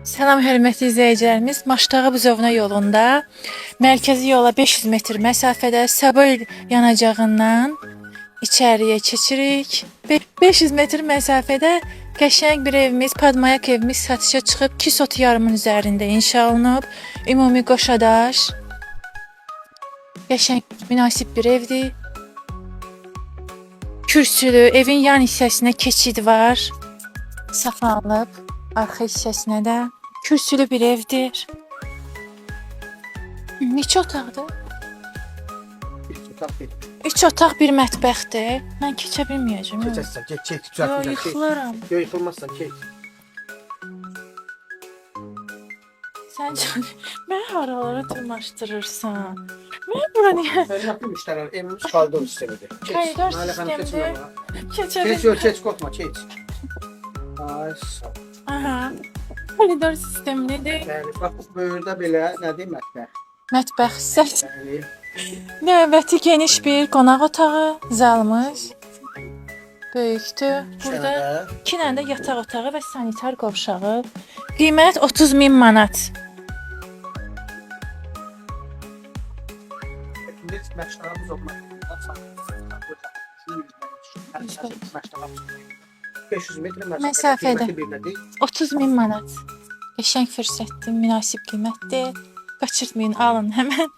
Salam hörmətli izləyicilərimiz. Maştağı Buzovna yolunda mərkəzi yola 500 metr məsafədə Sabir yanacağından içəriyə keçirik. 500 metr məsafədə qəşəng bir evimiz, Padmayak evimiz satışa çıxıb 2 sot yarımın üzərində inşa olunub. Ümumi qoşadaş. Qəşəng, münasib bir evdir. Kürsülü, evin yan hissəsinə keçid var. Saxlanılıb. Arxa hissəsinə də kürsülü bir evdir. Neçə otaqdır? 3 otaq, bir mətbəxdir. Mən keçə bilməyəcəm. Keçərsən, keç. Yox, yıxılaram. Yox, yıxılmazsan, keç. Sən məni haralara tırmaşdırırsan? Mən bura niyə? Mən yapım işlərəm, evimiz koridor sistemidir. Koridor Nalə xanım, sistemidir. keçin amma. Keçə Keç, bilməyəcəm. yox, keç, qorxma, keç. Ay, sağ ol. Aha. Koridor sistemlidir. Bəli, bax bu böyürdə belə nədir mətbəx? Mətbəx hissəsi. Bəli. Növbəti geniş bir qonaq otağı, zalımız. Böyükdür. Burada 2 dənə də yataq otağı və sanitar qovşağı. Qiymət 30.000 manat. Biz məşğalamız olmaq. 500 metr Məsafədə. qiyməti bir nədir? 30.000 manat. Qəşəng fürsətdir, münasib qiymətdir. Qaçırtmayın, alın həmən.